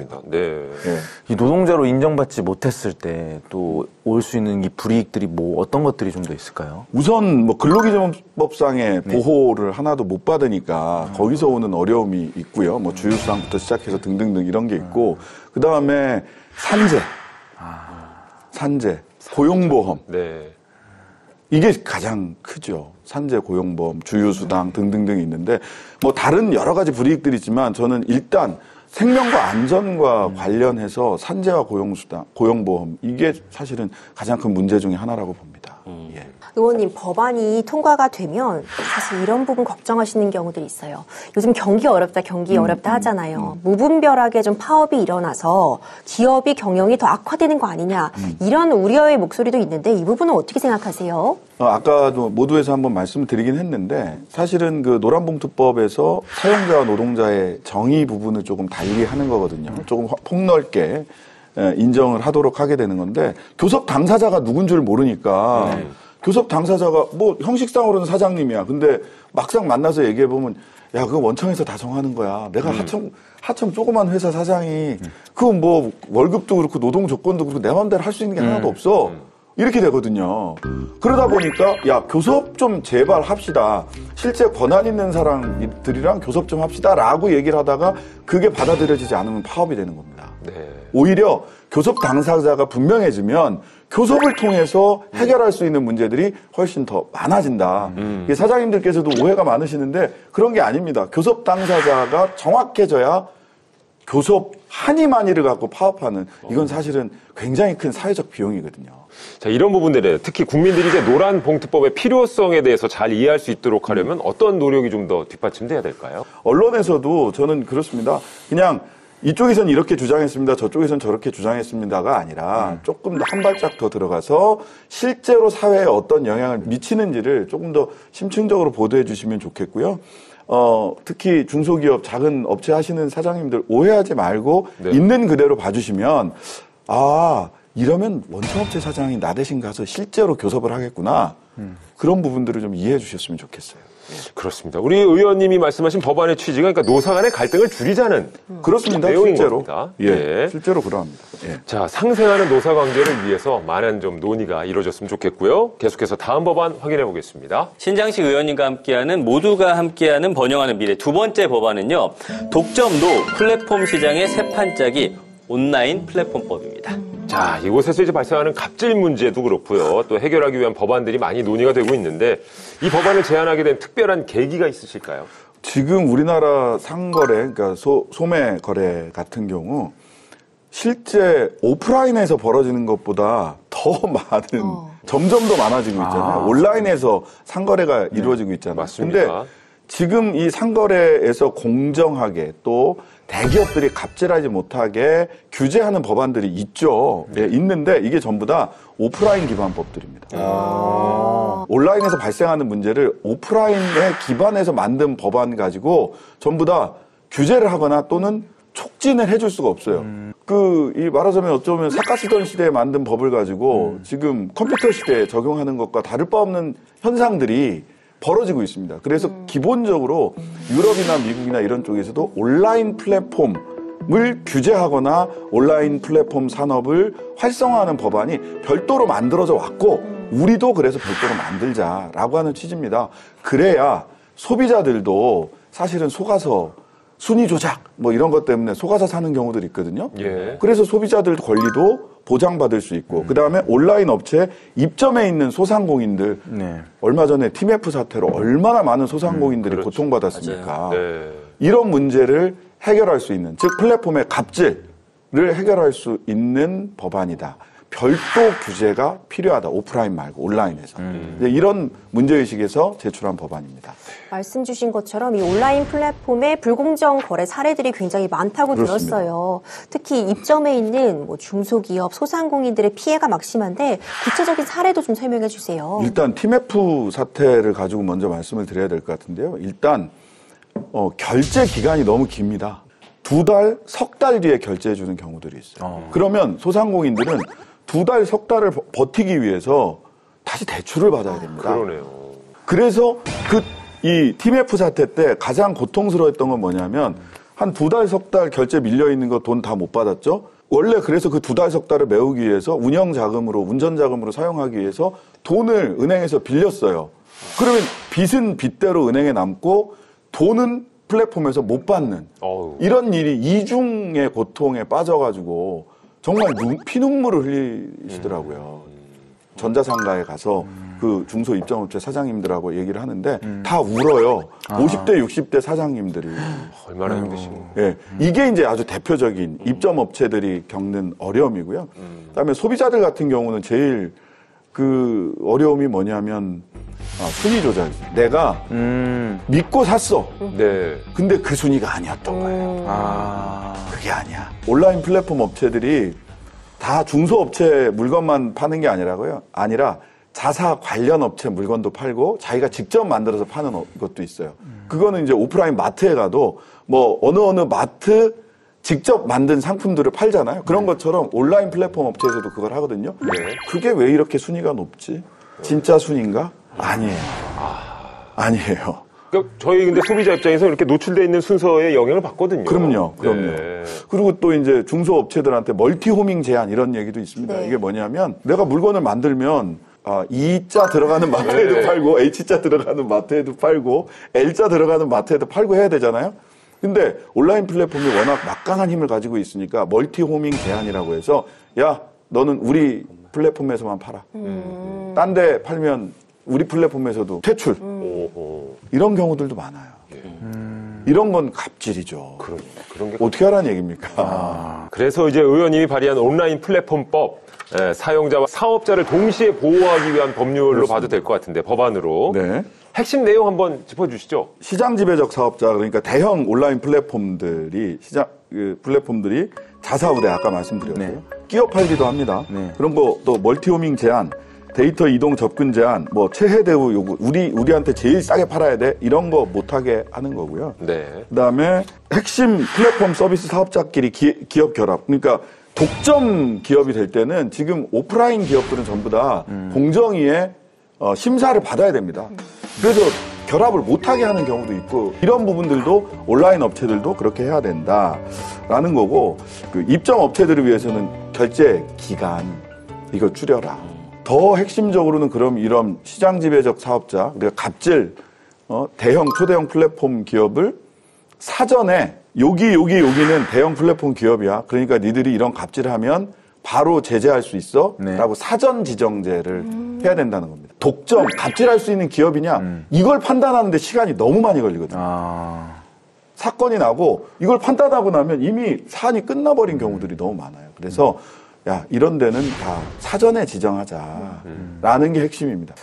이 노동자로 인정받지 못했을 때 또 올 수 있는 이 불이익들이 뭐 어떤 것들이 좀 더 있을까요? 우선 뭐 근로기준법상의 보호를 하나도 못 받으니까 거기서 오는 어려움이 있고요. 뭐 주휴수당부터 시작해서 등등등 이런 게 있고 그 다음에 산재, 고용보험. 이게 가장 크죠. 산재, 고용보험, 주휴수당 등등등 있는데 뭐 다른 여러 가지 불이익들이 있지만 저는 일단 생명과 안전과 관련해서 산재와 고용수당, 고용보험 이게 사실은 가장 큰 문제 중에 하나라고 봅니다. 예. 의원님, 법안이 통과가 되면 사실 이런 부분 걱정하시는 경우들이 있어요. 요즘 경기 어렵다 하잖아요. 무분별하게 좀 파업이 일어나서 기업이 경영이 더 악화되는 거 아니냐, 이런 우려의 목소리도 있는데 이 부분은 어떻게 생각하세요? 아까도 모두에서 한번 말씀을 드리긴 했는데 사실은 그 노란봉투법에서 사용자와 노동자의 정의 부분을 조금 달리 하는 거거든요. 조금 폭넓게 인정을 하도록 하게 되는 건데 교섭 당사자가 누군 줄 모르니까 교섭 당사자가 뭐 형식상으로는 사장님이야. 근데 막상 만나서 얘기해 보면 야, 그거 원청에서 다 정하는 거야. 내가 하청 조그만 회사 사장이 그거 뭐 월급도 그렇고 노동 조건도 그렇고 내 마음대로 할 수 있는 게 하나도 없어. 이렇게 되거든요. 그러다 보니까 야, 교섭 좀 제발 합시다. 실제 권한 있는 사람들이랑 교섭 좀 합시다라고 얘기를 하다가 그게 받아들여지지 않으면 파업이 되는 겁니다. 네. 오히려 교섭 당사자가 분명해지면 교섭을 통해서 해결할 수 있는 문제들이 훨씬 더 많아진다. 이게 사장님들께서도 오해가 많으시는데 그런 게 아닙니다. 교섭 당사자가 정확해져야 교섭 한이만이를 갖고 파업하는, 이건 사실은 굉장히 큰 사회적 비용이거든요. 자, 이런 부분들에 특히 국민들이 이제 노란 봉투법의 필요성에 대해서 잘 이해할 수 있도록 하려면 어떤 노력이 좀 더 뒷받침돼야 될까요? 언론에서도 저는 그렇습니다. 그냥 이쪽에서는 이렇게 주장했습니다. 저쪽에서는 저렇게 주장했습니다가 아니라 조금 더 한 발짝 더 들어가서 실제로 사회에 어떤 영향을 미치는지를 조금 더 심층적으로 보도해 주시면 좋겠고요. 특히 중소기업 작은 업체 하시는 사장님들 오해하지 말고 네. 있는 그대로 봐주시면 이러면 원청업체 사장이 나 대신 가서 실제로 교섭을 하겠구나. 그런 부분들을 좀 이해해 주셨으면 좋겠어요. 그렇습니다. 우리 의원님이 말씀하신 법안의 취지가 그러니까 노사 간의 갈등을 줄이자는 그렇습니다. 내용인 실제로. 겁니다. 예, 실제로 그러합니다. 예. 자, 상생하는 노사 관계를 위해서 많은 좀 논의가 이루어졌으면 좋겠고요. 계속해서 다음 법안 확인해 보겠습니다. 신장식 의원님과 함께하는 모두가 함께하는 번영하는 미래 두 번째 법안은요. 독점노 플랫폼 시장의 새 판짜기 온라인 플랫폼법입니다. 자, 이곳에서 이제 발생하는 갑질 문제도 그렇고요. 또 해결하기 위한 법안들이 많이 논의가 되고 있는데 이 법안을 제안하게 된 특별한 계기가 있으실까요? 지금 우리나라 상거래, 그러니까 소매 거래 같은 경우 실제 오프라인에서 벌어지는 것보다 더 많은, 점점 더 많아지고 있잖아요. 온라인에서 상거래가 이루어지고 있잖아요. 맞습니다. 근데 지금 이 상거래에서 공정하게 또 대기업들이 갑질하지 못하게 규제하는 법안들이 있죠. 네, 있는데 이게 전부 다 오프라인 기반 법들입니다. 온라인에서 발생하는 문제를 오프라인에 기반해서 만든 법안 가지고 전부 다 규제를 하거나 또는 촉진을 해줄 수가 없어요. 이 말하자면 어쩌면 사카시던 시대에 만든 법을 가지고 지금 컴퓨터 시대에 적용하는 것과 다를 바 없는 현상들이 벌어지고 있습니다. 그래서 기본적으로 유럽이나 미국이나 이런 쪽에서도 온라인 플랫폼을 규제하거나 온라인 플랫폼 산업을 활성화하는 법안이 별도로 만들어져 왔고 우리도 그래서 별도로 만들자라고 하는 취지입니다. 그래야 소비자들도 사실은 속아서 순위 조작 뭐 이런 것 때문에 속아서 사는 경우들이 있거든요. 예. 그래서 소비자들 권리도 보장받을 수 있고 그다음에 온라인 업체 입점해 있는 소상공인들 얼마 전에 TMF 사태로 얼마나 많은 소상공인들이 그렇죠. 고통받았습니까? 네. 이런 문제를 해결할 수 있는, 즉 플랫폼의 갑질을 해결할 수 있는 법안이다. 별도 규제가 필요하다. 오프라인 말고 온라인에서. 이런 문제의식에서 제출한 법안입니다. 말씀 주신 것처럼 이 온라인 플랫폼의 불공정 거래 사례들이 굉장히 많다고 그렇습니다. 들었어요. 특히 입점해 있는 중소기업, 소상공인들의 피해가 막심한데 구체적인 사례도 좀 설명해 주세요. 일단 TMF 사태를 가지고 먼저 말씀을 드려야 될 것 같은데요. 일단 결제 기간이 너무 깁니다. 2달, 석 달 뒤에 결제해 주는 경우들이 있어요. 그러면 소상공인들은 2달, 석 달을 버티기 위해서 다시 대출을 받아야 됩니다. 그러네요. 그래서 이 TMF 사태 때 가장 고통스러웠던 건 뭐냐면 한 2달, 석 달 결제 밀려 있는 거 돈 다 못 받았죠? 원래 그래서 그 2달, 석 달을 메우기 위해서 운영 자금으로 사용하기 위해서 돈을 은행에서 빌렸어요. 그러면 빚은 빚대로 은행에 남고 돈은 플랫폼에서 못 받는 이런 일이 이중의 고통에 빠져가지고 정말 피눈물을 흘리시더라고요. 전자상가에 가서 그 중소 입점업체 사장님들하고 얘기를 하는데 다 울어요. 50대, 60대 사장님들이. 얼마나 힘드신가요? 예, 이게 이제 아주 대표적인 입점업체들이 겪는 어려움이고요. 그다음에 소비자들 같은 경우는 제일 그 어려움이 뭐냐면 순위 조작. 내가 믿고 샀어. 네. 근데 그 순위가 아니었던 거예요. 그게 아니야. 온라인 플랫폼 업체들이 다 중소업체 물건만 파는 게 아니라 자사 관련 업체 물건도 팔고 자기가 직접 만들어서 파는 것도 있어요. 그거는 이제 오프라인 마트에 가도 뭐 어느 마트 직접 만든 상품들을 팔잖아요. 그런 것처럼 온라인 플랫폼 업체에서도 그걸 하거든요. 네. 그게 왜 이렇게 순위가 높지? 진짜 순위인가? 아니에요. 아니에요. 그러니까 저희 근데 소비자 입장에서 이렇게 노출되어 있는 순서에 영향을 받거든요. 그럼요. 네. 그리고 또 이제 중소업체들한테 멀티호밍 제한 이런 얘기도 있습니다. 네. 이게 뭐냐면 내가 물건을 만들면 E자 들어가는 마트에도 팔고 H자 들어가는 마트에도 팔고 L자 들어가는 마트에도 팔고 해야 되잖아요. 근데 온라인 플랫폼이 워낙 막강한 힘을 가지고 있으니까 멀티호밍 제한이라고 해서 야 너는 우리 플랫폼에서만 팔아. 딴 데 팔면 우리 플랫폼에서도 퇴출. 이런 경우들도 많아요. 이런 건 갑질이죠. 그런 게 어떻게 하라는 얘기입니까? 그래서 이제 의원님이 발의한 온라인 플랫폼법, 사용자와 사업자를 동시에 보호하기 위한 법률로 그렇습니다. 봐도 될 것 같은데, 법안으로. 네. 핵심 내용 한번 짚어주시죠. 시장 지배적 사업자, 그러니까 대형 온라인 플랫폼들이, 플랫폼들이 자사우대, 아까 말씀드렸고요. 네. 끼어 팔기도 합니다. 네. 그런 거 또 멀티호밍 제한, 데이터 이동 접근 제한, 뭐 최해 대우 요구, 우리한테 제일 싸게 팔아야 돼, 이런 거 못하게 하는 거고요. 네. 그다음에 핵심 플랫폼 서비스 사업자끼리 기업 결합. 그러니까 독점 기업이 될 때는 지금 오프라인 기업들은 전부 다 공정위에 심사를 받아야 됩니다. 그래서 결합을 못하게 하는 경우도 있고 이런 부분들도 온라인 업체들도 그렇게 해야 된다라는 거고 그 입점 업체들을 위해서는 결제 기간 이거 줄여라. 더 핵심적으로는 그럼 이런 시장 지배적 사업자 우리가 갑질 대형 초대형 플랫폼 기업을 사전에 여기는 대형 플랫폼 기업이야. 그러니까 니들이 이런 갑질하면 바로 제재할 수 있어. 네. 라고 사전 지정제를 해야 된다는 겁니다. 독점, 갑질할 수 있는 기업이냐. 이걸 판단하는데 시간이 너무 많이 걸리거든요. 사건이 나고 이걸 판단하고 나면 이미 사안이 끝나버린 경우들이 너무 많아요. 그래서 야 이런 데는 다 사전에 지정하자라는 게 핵심입니다.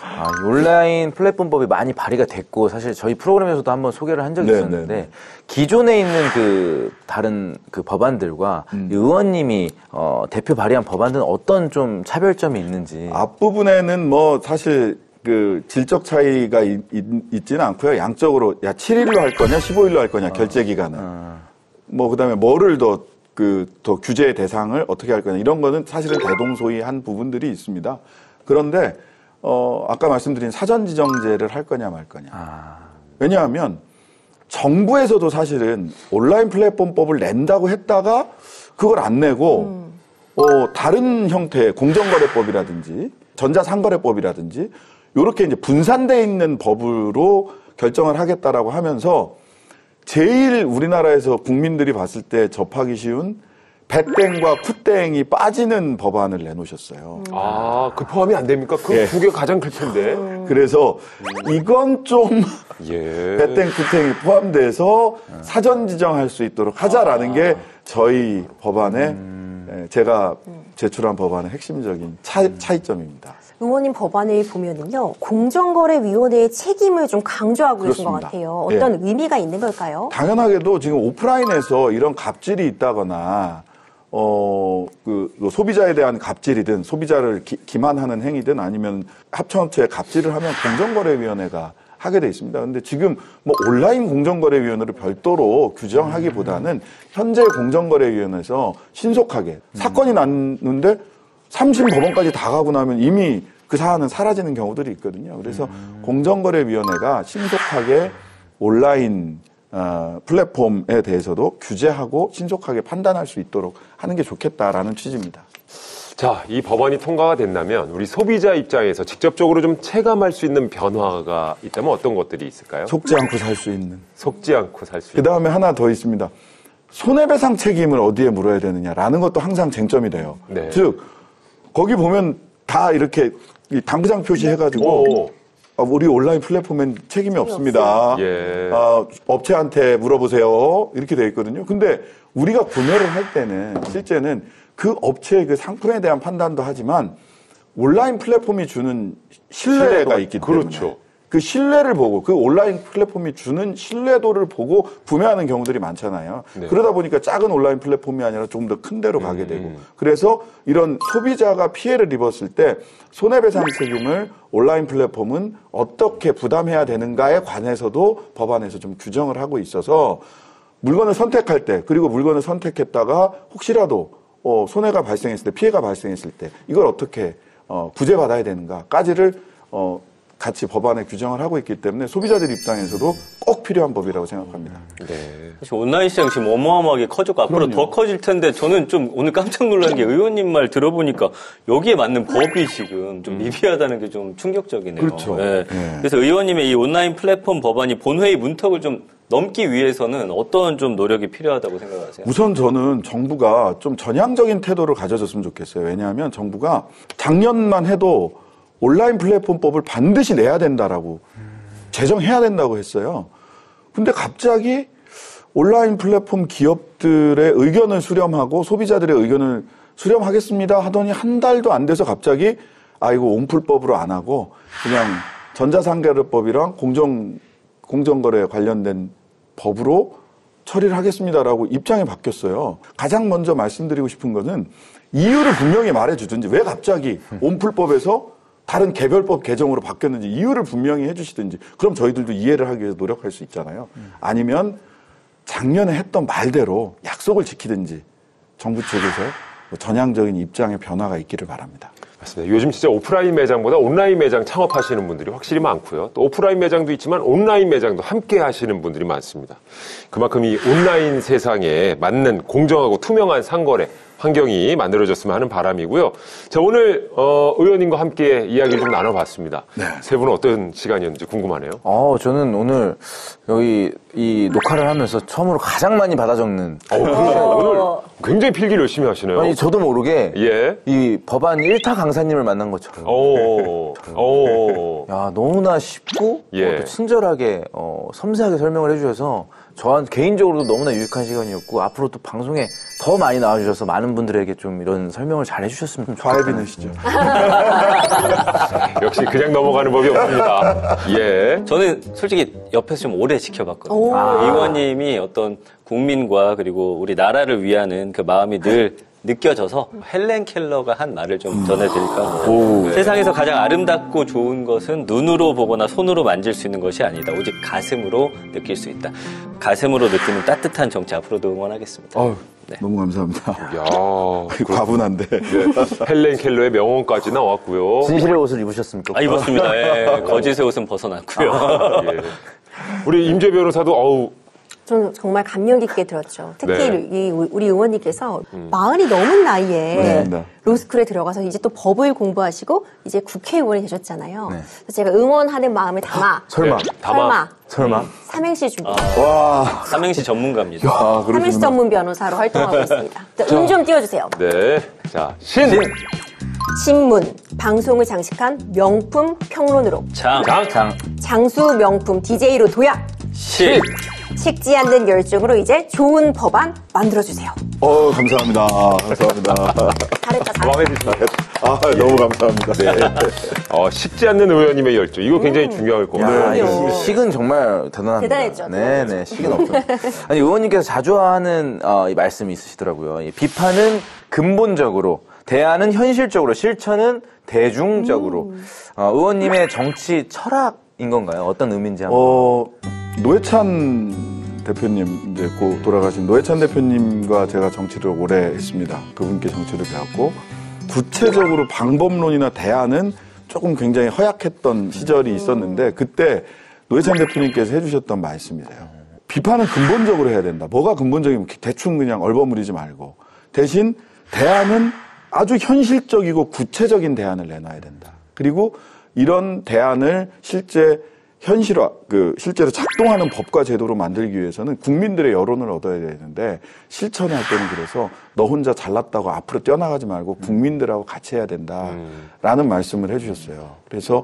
온라인 플랫폼법이 많이 발의가 됐고 사실 저희 프로그램에서도 한번 소개를 한 적이 네, 있었는데 네, 네. 기존에 있는 그 다른 그 법안들과 의원님이 대표 발의한 법안들은 어떤 좀 차별점이 있는지. 앞부분에는 뭐 사실 그 질적 차이가 있지는 않고요. 양적으로 야 7일로 할 거냐 15일로 할 거냐 결제 기간은 뭐 그다음에 뭐를 더 규제의 대상을 어떻게 할 거냐 이런 거는 사실은 대동소이한 부분들이 있습니다. 그런데 아까 말씀드린 사전 지정제를 할 거냐 말 거냐. 왜냐하면 정부에서도 사실은 온라인 플랫폼법을 낸다고 했다가 그걸 안 내고 다른 형태의 공정거래법이라든지 전자상거래법이라든지 이렇게 이제 분산돼 있는 법으로 결정을 하겠다라고 하면서 제일 우리나라에서 국민들이 봤을 때 접하기 쉬운 배땡과 쿠땡이 빠지는 법안을 내놓으셨어요. 그 포함이 안 됩니까? 그 두 개 가장 클 텐데. 그래서 이건 좀 예. 배땡, 쿠땡이 포함돼서 사전 지정할 수 있도록 하자라는 게 저희 법안의 제가 제출한 법안의 핵심적인 차이점입니다. 의원님 법안을 보면은요, 공정거래위원회의 책임을 좀 강조하고 계신 것 그렇습니다. 같아요. 어떤 예. 의미가 있는 걸까요? 당연하게도 지금 오프라인에서 이런 갑질이 있다거나, 소비자에 대한 갑질이든 소비자를 기만하는 행위든 아니면 합쳐체 갑질을 하면 공정거래위원회가 하게 돼 있습니다. 근데 지금 뭐 온라인 공정거래위원회를 별도로 규정하기보다는 현재 공정거래위원회에서 신속하게 사건이 났는데 3심 법원까지 다 가고 나면 이미 그 사안은 사라지는 경우들이 있거든요. 그래서 공정거래위원회가 신속하게 온라인 플랫폼에 대해서도 규제하고 신속하게 판단할 수 있도록 하는 게 좋겠다라는 취지입니다. 자, 이 법안이 통과가 된다면 우리 소비자 입장에서 직접적으로 좀 체감할 수 있는 변화가 있다면 어떤 것들이 있을까요? 속지 않고 살 수 있는. 속지 않고 살 수 그 다음에 하나 더 있습니다. 손해배상 책임을 어디에 물어야 되느냐라는 것도 항상 쟁점이 돼요. 네. 즉 거기 보면 다 이렇게 당구장 표시해가지고 우리 온라인 플랫폼엔 책임이 없습니다. 예. 업체한테 물어보세요. 이렇게 돼 있거든요. 근데 우리가 구매를 할 때는 실제는 그 업체의 그 상품에 대한 판단도 하지만 온라인 플랫폼이 주는 신뢰가 있기 때문에 그렇죠. 그 신뢰를 보고 그 온라인 플랫폼이 주는 신뢰도를 보고 구매하는 경우들이 많잖아요. 네. 그러다 보니까 작은 온라인 플랫폼이 아니라 좀 더 큰 데로 가게 되고 그래서 이런 소비자가 피해를 입었을 때 손해배상 책임을 온라인 플랫폼은 어떻게 부담해야 되는가에 관해서도 법안에서 좀 규정을 하고 있어서 물건을 선택할 때 그리고 물건을 선택했다가 혹시라도 손해가 발생했을 때 피해가 발생했을 때 이걸 어떻게 구제받아야 되는가까지를 같이 법안에 규정을 하고 있기 때문에 소비자들 입장에서도 꼭 필요한 법이라고 생각합니다. 네. 사실 온라인 시장 지금 어마어마하게 커졌고 앞으로 그럼요. 더 커질 텐데 저는 좀 오늘 깜짝 놀란 게 의원님 말 들어보니까 여기에 맞는 법이 지금 좀 미비하다는 게 좀 충격적이네요. 그렇죠. 네. 네. 그래서 의원님의 이 온라인 플랫폼 법안이 본회의 문턱을 좀 넘기 위해서는 어떤 좀 노력이 필요하다고 생각하세요? 우선 저는 정부가 좀 전향적인 태도를 가져줬으면 좋겠어요. 왜냐하면 정부가 작년만 해도 온라인 플랫폼법을 반드시 내야 된다라고 제정해야 된다고 했어요. 근데 갑자기 온라인 플랫폼 기업들의 의견을 수렴하고 소비자들의 의견을 수렴하겠습니다 하더니 한 달도 안 돼서 갑자기 이거 온풀법으로 안 하고 그냥 전자상계법이랑 공정거래 관련된 법으로 처리를 하겠습니다라고 입장이 바뀌었어요. 가장 먼저 말씀드리고 싶은 것은 이유를 분명히 말해주든지 왜 갑자기 온풀법에서 다른 개별법 개정으로 바뀌었는지 이유를 분명히 해주시든지 그럼 저희들도 이해를 하기 위해서 노력할 수 있잖아요. 아니면 작년에 했던 말대로 약속을 지키든지 정부 쪽에서 전향적인 입장의 변화가 있기를 바랍니다. 맞습니다. 요즘 진짜 오프라인 매장보다 온라인 매장 창업하시는 분들이 확실히 많고요. 또 오프라인 매장도 있지만 온라인 매장도 함께 하시는 분들이 많습니다. 그만큼 이 온라인 세상에 맞는 공정하고 투명한 상거래 환경이 만들어졌으면 하는 바람이고요. 자, 오늘 의원님과 함께 이야기를 좀 나눠봤습니다. 네. 세 분은 어떤 시간이었는지 궁금하네요. 저는 오늘 여기 이 녹화를 하면서 처음으로 가장 많이 받아 적는. 오늘 굉장히 필기를 열심히 하시네요. 아니, 저도 모르게 예. 이 법안 1타 강사님을 만난 것처럼. 야, 너무나 쉽고 예. 또 친절하게 섬세하게 설명을 해주셔서 저한 개인적으로도 너무나 유익한 시간이었고 앞으로 또 방송에 더 많이 나와주셔서 많은 분들에게 좀 이런 설명을 잘 해주셨으면 좋겠어요. 과외비 내시죠. 역시 그냥 넘어가는 법이 없습니다. 예. 저는 솔직히 옆에서 좀 오래 지켜봤거든요. 의원님이 어떤 국민과 그리고 우리 나라를 위하는 그 마음이 늘 느껴져서 헬렌 켈러가 한 말을 좀 전해드릴까. 세상에서 가장 아름답고 좋은 것은 눈으로 보거나 손으로 만질 수 있는 것이 아니다. 오직 가슴으로 느낄 수 있다. 가슴으로 느끼는 따뜻한 정치 앞으로도 응원하겠습니다. 네. 너무 감사합니다. 야, 과분한데. 헬렌 켈러의 명언까지 나왔고요. 진실의 옷을 입으셨습니까? 입었습니다. 예, 거짓의 옷은 벗어났고요. 예. 우리 임재 변호사도 저는 정말 감명 깊게 들었죠. 특히 네. 우리 의원님께서 마흔이 넘은 나이에 네. 로스쿨에 들어가서 이제 또 법을 공부하시고 이제 국회의원이 되셨잖아요. 네. 그래서 제가 응원하는 마음을 담아 설마. 설마 삼행시 준비. 와. 삼행시 전문가입니다. 그러시구나. 삼행시 전문 변호사로 활동하고 있습니다. 운 좀 띄워주세요. 네. 자, 신문, 방송을 장식한 명품 평론으로. 장수 명품 DJ로 도약. 식지 않는 열정으로 이제 좋은 법안 만들어주세요. 감사합니다. 감사합니다. 잘했다. 마음에 드시나요? 너무 감사합니다. 네. 식지 않는 의원님의 열정. 이거 굉장히 중요할 것 같아요. 그럼요. 식은 정말 대단합니다. 대단했죠. 네, 식은 없죠. 아니, 의원님께서 자주 하는 이 말씀이 있으시더라고요. 이 비판은 근본적으로, 대안은 현실적으로, 실천은 대중적으로. 의원님의 정치 철학인 건가요? 어떤 의미인지 한번. 노회찬 대표님, 이제 곧 돌아가신 노회찬 대표님과 제가 정치를 오래 했습니다. 그분께 정치를 배웠고, 구체적으로 방법론이나 대안은 조금 굉장히 허약했던 시절이 있었는데, 그때 노회찬 대표님께서 해주셨던 말씀이세요. 비판은 근본적으로 해야 된다. 뭐가 근본적이면 대충 그냥 얼버무리지 말고, 대신 대안은 아주 현실적이고 구체적인 대안을 내놔야 된다. 그리고 이런 대안을 실제로 작동하는 법과 제도로 만들기 위해서는 국민들의 여론을 얻어야 되는데 실천할 때는 그래서 너 혼자 잘났다고 앞으로 뛰어나가지 말고 국민들하고 같이 해야 된다라는 말씀을 해주셨어요. 그래서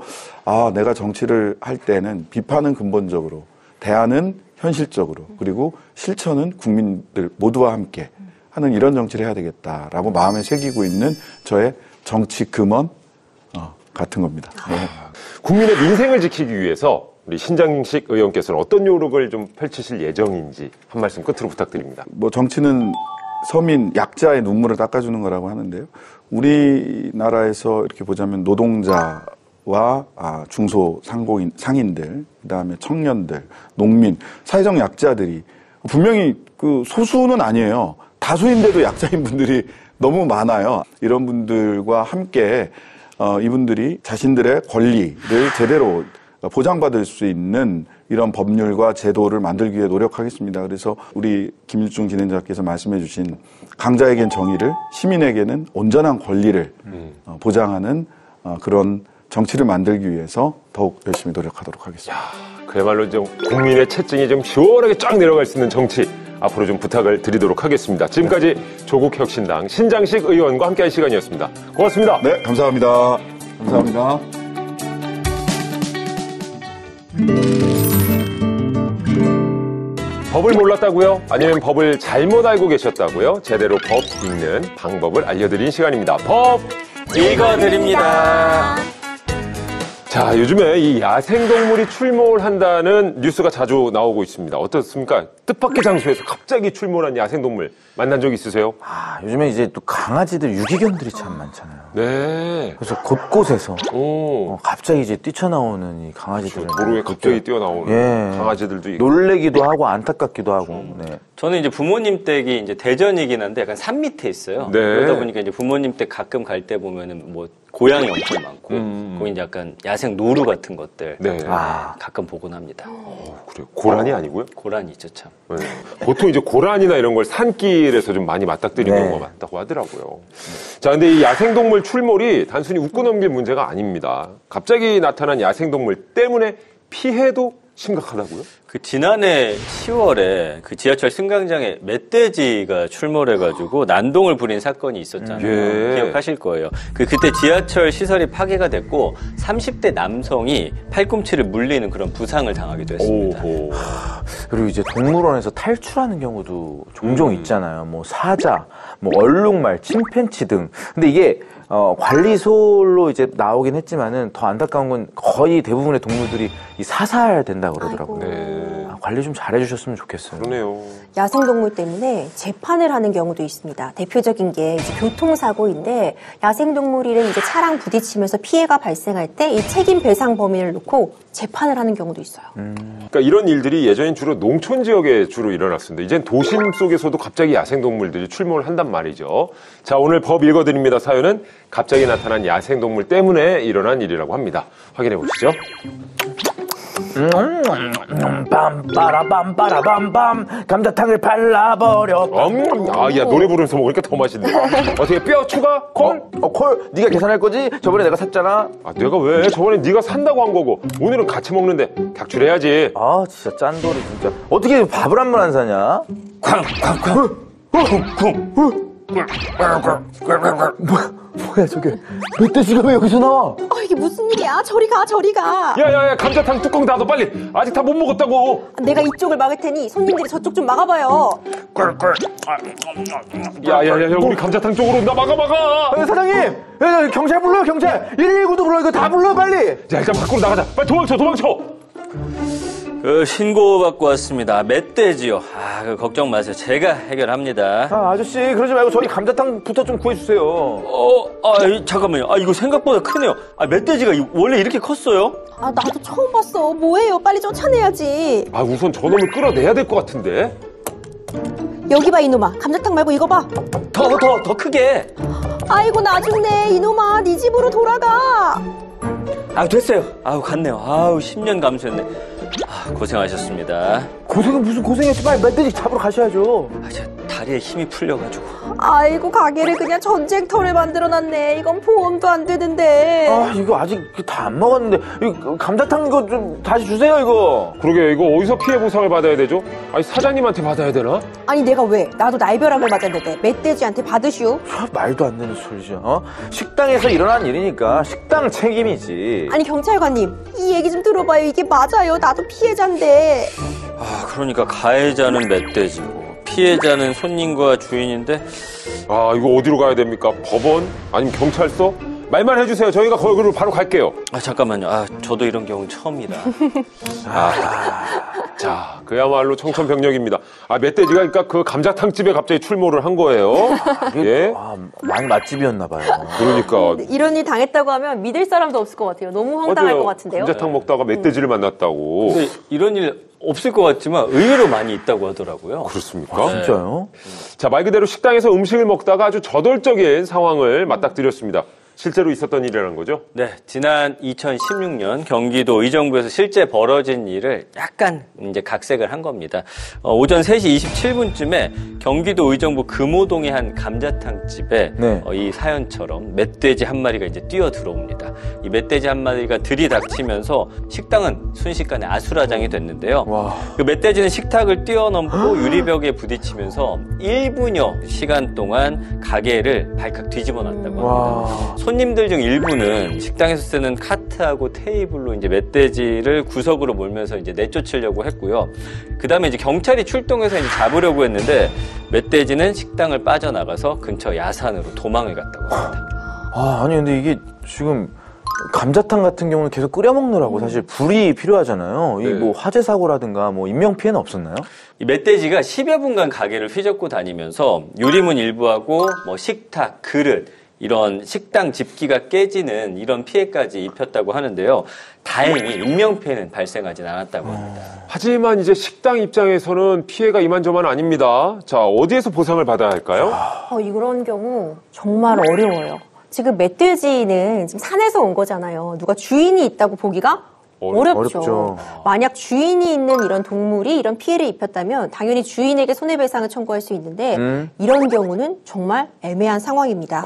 내가 정치를 할 때는 비판은 근본적으로, 대안은 현실적으로, 그리고 실천은 국민들 모두와 함께 하는 이런 정치를 해야 되겠다라고 마음에 새기고 있는 저의 정치 금원 같은 겁니다. 네. 국민의 민생을 지키기 위해서 우리 신장식 의원께서는 어떤 노력을 좀 펼치실 예정인지 한 말씀 끝으로 부탁드립니다. 뭐 정치는 서민 약자의 눈물을 닦아주는 거라고 하는데요. 우리나라에서 이렇게 보자면 노동자와 중소상공인, 상인들, 그다음에 청년들, 농민, 사회적 약자들이 분명히 그 소수는 아니에요. 다수인데도 약자인 분들이 너무 많아요. 이런 분들과 함께 이분들이 자신들의 권리를 제대로 보장받을 수 있는 이런 법률과 제도를 만들기 위해 노력하겠습니다. 그래서 우리 김일중 진행자께서 말씀해 주신 강자에겐 정의를, 시민에게는 온전한 권리를 보장하는 그런 정치를 만들기 위해서 더욱 열심히 노력하도록 하겠습니다. 그야말로 좀 국민의 채증이 좀 시원하게 쫙 내려갈 수 있는 정치 앞으로 좀 부탁을 드리도록 하겠습니다. 지금까지 조국혁신당 신장식 의원과 함께한 시간이었습니다. 고맙습니다. 네, 감사합니다. 감사합니다. 법을 몰랐다고요? 아니면 법을 잘못 알고 계셨다고요? 제대로 법 읽는 방법을 알려드린 시간입니다. 법 읽어드립니다. 자, 요즘에 이 야생동물이 출몰한다는 뉴스가 자주 나오고 있습니다. 어떻습니까? 뜻밖의 장소에서 갑자기 출몰한 야생동물 만난 적 있으세요? 요즘에 이제 또 강아지들, 유기견들이 참 많잖아요. 네. 그래서 곳곳에서 오. 갑자기 이제 뛰쳐나오는 이 강아지들은 도로에 갑자기 뛰어나오는 예. 강아지들도 있고. 놀래기도 하고 안타깝기도 하고. 네. 저는 이제 부모님 댁이 이제 대전이긴 한데 약간 산 밑에 있어요. 네. 그러다 보니까 이제 부모님 댁 가끔 갈 때 보면은 뭐 고양이 엄청 많고, 거기 이제 약간 야생 노루 같은 것들 네. 가끔 보곤 합니다. 그래요. 고란이 아니고요? 고란이 있죠 참. 네. 보통 이제 고란이나 이런 걸 산길에서 좀 많이 맞닥뜨리는 네. 경우가 많다고 하더라고요. 자, 근데 이 야생동물 출몰이 단순히 웃고 넘길 문제가 아닙니다. 갑자기 나타난 야생동물 때문에 피해도 심각하다고요? 그 지난해 10월에 그 지하철 승강장에 멧돼지가 출몰해가지고 난동을 부린 사건이 있었잖아요. 예. 기억하실 거예요. 그때 지하철 시설이 파괴가 됐고 30대 남성이 팔꿈치를 물리는 그런 부상을 당하기도 했습니다. 오호. 그리고 이제 동물원에서 탈출하는 경우도 종종 있잖아요. 뭐 사자, 뭐 얼룩말, 침팬치 등. 근데 이게 관리소로 이제 나오긴 했지만은 더 안타까운 건 거의 대부분의 동물들이 이 사살된다고 그러더라고요. 네. 관리 좀 잘해주셨으면 좋겠어요. 그러네요. 야생동물 때문에 재판을 하는 경우도 있습니다. 대표적인 게 이제 교통사고인데 야생동물이랑 이제 차랑 부딪히면서 피해가 발생할 때 이 책임 배상 범위를 놓고 재판을 하는 경우도 있어요. 그러니까 이런 일들이 예전엔 주로 농촌 지역에 주로 일어났습니다. 이젠 도심 속에서도 갑자기 야생동물들이 출몰을 한단 말이죠. 자, 오늘 법 읽어드립니다. 사연은 갑자기 나타난 야생동물 때문에 일어난 일이라고 합니다. 확인해 보시죠. 빰빠라빰빠라빰빰 감자탕을 발라버려. 야, 노래 부르면서 먹으니까 더 맛있네. 어떻게 뼈 추가? 콜? 콜 네가 계산할 거지? 저번에 내가 샀잖아. 내가 왜? 저번에 네가 산다고 한 거고 오늘은 같이 먹는데 객출해야지. 진짜 짠돌이 진짜. 어떻게 밥을 한 번 안 사냐? 뭐야 저게? 멧돼지가 왜 여기서 나와? 이게 무슨 일이야? 저리 가, 저리 가. 야야야, 감자탕 뚜껑 닫아 빨리. 아직 다 못 먹었다고. 내가 이쪽을 막을 테니 손님들이 저쪽 좀 막아봐요. 야야야, 우리 감자탕 쪽으로 온다. 막아. 사장님! 경찰 불러요 경찰! 119도 불러. 이거 다 불러 빨리! 자, 일단 밖으로 나가자. 빨리 도망쳐. 신고 받고 왔습니다. 멧돼지요. 걱정 마세요. 제가 해결합니다. 아저씨 그러지 말고 저희 감자탕부터 좀 구해주세요. 잠깐만요. 이거 생각보다 크네요. 멧돼지가 원래 이렇게 컸어요? 나도 처음 봤어. 뭐예요? 빨리 쫓아내야지. 우선 저놈을 끌어내야 될 것 같은데. 여기 봐, 이놈아. 감자탕 말고 이거 봐. 더 크게. 아이고, 나중네. 이놈아, 네 집으로 돌아가. 됐어요. 갔네요. 10년 감수했네. 고생하셨습니다. 고생은 무슨 고생했지. 빨리 멧돼지 잡으러 가셔야죠. 제 다리에 힘이 풀려가지고. 아이고, 가게를 그냥 전쟁터를 만들어놨네. 이건 보험도 안 되는데. 이거 아직 다 안 먹었는데. 이거 감자탕 이거 좀 다시 주세요 이거. 그러게, 이거 어디서 피해 보상을 받아야 되죠? 사장님한테 받아야 되나? 아니, 내가 왜? 나도 날벼락을 맞았는데 멧돼지한테 받으슈. 말도 안 되는 소리죠. 식당에서 일어난 일이니까 식당 책임이지. 아니, 경찰관님, 이 얘기 좀 들어봐요. 이게 맞아요. 나도 피해자인데. 그러니까 가해자는 멧돼지고 피해자는 손님과 주인인데 이거 어디로 가야 됩니까? 법원? 아니면 경찰서? 말만 해주세요. 저희가 거기로 바로 갈게요. 아, 잠깐만요. 저도 이런 경우는 처음이라. 자, 그야말로 청천벽력입니다. 멧돼지가 그러니까 그 감자탕집에 갑자기 출몰을 한 거예요. 예. 많이 맛집이었나 봐요. 그러니까. 이런 일 당했다고 하면 믿을 사람도 없을 것 같아요. 너무 황당할 맞아요. 것 같은데요. 감자탕 먹다가 멧돼지를 만났다고. 근데 이런 일 없을 것 같지만 의외로 많이 있다고 하더라고요. 그렇습니까? 진짜요? 자, 말 그대로 식당에서 음식을 먹다가 아주 저돌적인 상황을 맞닥뜨렸습니다. 실제로 있었던 일이라는 거죠? 네, 지난 2016년 경기도 의정부에서 실제 벌어진 일을 약간 이제 각색을 한 겁니다. 오전 3시 27분쯤에 경기도 의정부 금호동의 한 감자탕 집에 네. 이 사연처럼 멧돼지 한 마리가 이제 뛰어 들어옵니다. 이 멧돼지 한 마리가 들이닥치면서 식당은 순식간에 아수라장이 됐는데요. 와. 그 멧돼지는 식탁을 뛰어넘고 유리벽에 부딪히면서 1분여 시간 동안 가게를 발칵 뒤집어 놨다고 합니다. 와. 손님들 중 일부는 식당에서 쓰는 카트하고 테이블로 이제 멧돼지를 구석으로 몰면서 이제 내쫓으려고 했고요. 그 다음에 이제 경찰이 출동해서 이제 잡으려고 했는데 멧돼지는 식당을 빠져나가서 근처 야산으로 도망을 갔다고 합니다. 아니 근데 이게 지금 감자탕 같은 경우는 계속 끓여 먹느라고 사실 불이 필요하잖아요. 이 뭐 화재 사고라든가 뭐 인명 피해는 없었나요? 이 멧돼지가 10여 분간 가게를 휘젓고 다니면서 유리문 일부하고 뭐 식탁, 그릇 이런 식당 집기가 깨지는 이런 피해까지 입혔다고 하는데요. 다행히 인명피해는 발생하진 않았다고 합니다. 하지만 이제 식당 입장에서는 피해가 이만저만 아닙니다. 자, 어디에서 보상을 받아야 할까요? 이런 경우 정말 어려워요. 지금 멧돼지는 지금 산에서 온 거잖아요. 누가 주인이 있다고 보기가 어렵죠. 만약 주인이 있는 이런 동물이 이런 피해를 입혔다면 당연히 주인에게 손해배상을 청구할 수 있는데 이런 경우는 정말 애매한 상황입니다.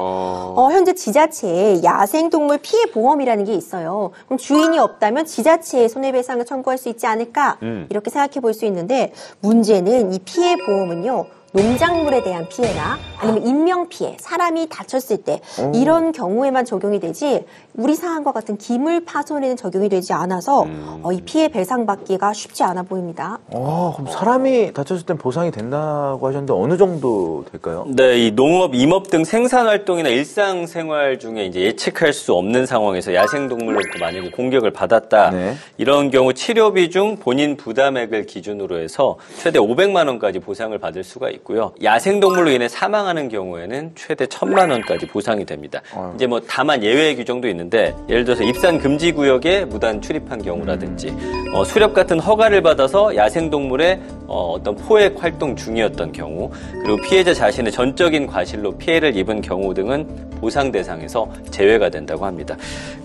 현재 지자체에 야생동물 피해보험이라는 게 있어요. 그럼 주인이 없다면 지자체에 손해배상을 청구할 수 있지 않을까 이렇게 생각해 볼 수 있는데 문제는 이 피해보험은요. 농작물에 대한 피해나 아니면 인명피해, 사람이 다쳤을 때 이런 경우에만 적용이 되지 우리 사안과 같은 기물 파손에는 적용이 되지 않아서 이 피해 배상받기가 쉽지 않아 보입니다. 그럼 사람이 다쳤을 땐 보상이 된다고 하셨는데 어느 정도 될까요? 네, 이 농업, 임업 등 생산활동이나 일상생활 중에 이제 예측할 수 없는 상황에서 야생동물로부터 만약에 공격을 받았다. 네. 이런 경우 치료비 중 본인 부담액을 기준으로 해서 최대 500만 원까지 보상을 받을 수가 있고요. 야생동물로 인해 사망하는 경우에는 최대 1,000만 원까지 보상이 됩니다. 이제 뭐 다만 예외 규정도 있는데 예를 들어서 입산 금지 구역에 무단 출입한 경우라든지 수렵 같은 허가를 받아서 야생동물의 어떤 포획 활동 중이었던 경우 그리고 피해자 자신의 전적인 과실로 피해를 입은 경우 등은 보상 대상에서 제외가 된다고 합니다.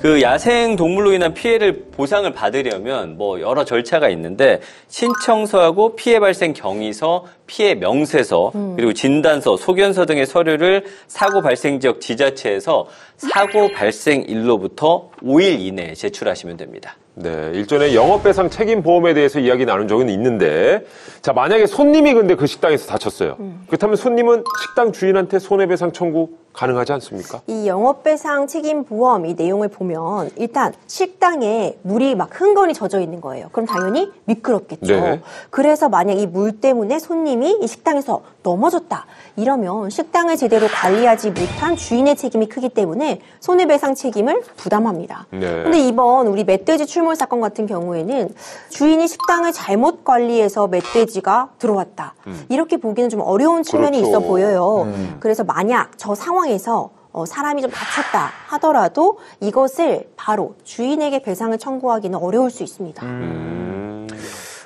그 야생동물로 인한 피해를 보상을 받으려면 뭐 여러 절차가 있는데 신청서하고 피해 발생 경위서, 피해 명세서, 그리고 진단서, 소견서 등의 서류를 사고 발생 지역 지자체에서 사고 발생일로부터 5일 이내에 제출하시면 됩니다. 네, 일전에 영업배상 책임보험에 대해서 이야기 나눈 적은 있는데 자, 만약에 손님이 근데 그 식당에서 다쳤어요. 그렇다면 손님은 식당 주인한테 손해배상 청구 가능하지 않습니까? 이 영업배상 책임보험 이 내용을 보면 일단 식당에 물이 막 흥건히 젖어 있는 거예요. 그럼 당연히 미끄럽겠죠. 네. 그래서 만약 이 물 때문에 손님이 이 식당에서 넘어졌다. 이러면 식당을 제대로 관리하지 못한 주인의 책임이 크기 때문에 손해배상 책임을 부담합니다. 네. 근데 이번 우리 멧돼지 출몰 사건 같은 경우에는 주인이 식당을 잘못 관리해서 멧돼지가 들어왔다. 이렇게 보기는 좀 어려운 측면이 그렇죠. 있어 보여요. 그래서 만약 저 상황에서 사람이 좀 다쳤다 하더라도 이것을 바로 주인에게 배상을 청구하기는 어려울 수 있습니다.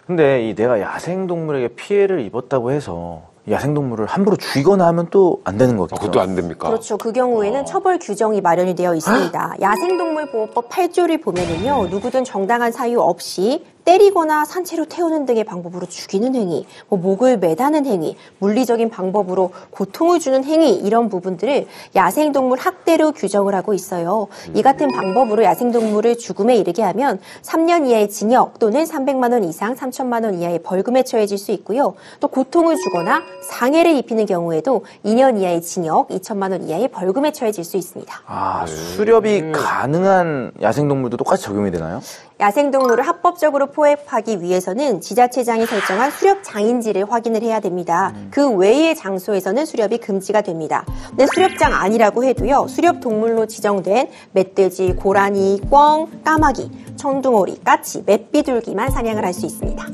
근데 내가 야생동물에게 피해를 입었다고 해서 야생동물을 함부로 죽이거나 하면 또 안 되는 거겠죠? 그것도 안 됩니까? 그렇죠. 그 경우에는 처벌 규정이 마련이 되어 있습니다. 야생동물보호법 8조를 보면은요, 누구든 정당한 사유 없이 때리거나 산채로 태우는 등의 방법으로 죽이는 행위, 목을 매다는 행위, 물리적인 방법으로 고통을 주는 행위 이런 부분들을 야생동물 학대로 규정을 하고 있어요. 이 같은 방법으로 야생동물을 죽음에 이르게 하면 3년 이하의 징역 또는 300만 원 이상 3천만 원 이하의 벌금에 처해질 수 있고요. 또 고통을 주거나 상해를 입히는 경우에도 2년 이하의 징역, 2천만 원 이하의 벌금에 처해질 수 있습니다. 수렵이 가능한 야생동물도 똑같이 적용이 되나요? 야생동물을 합법적으로 포획하기 위해서는 지자체장이 설정한 수렵 장인지를 확인을 해야 됩니다. 그 외의 장소에서는 수렵이 금지가 됩니다. 근데 수렵장 아니라고 해도요, 수렵동물로 지정된 멧돼지, 고라니, 꿩, 까마귀, 청둥오리, 까치, 맷비둘기만 사냥을 할 수 있습니다.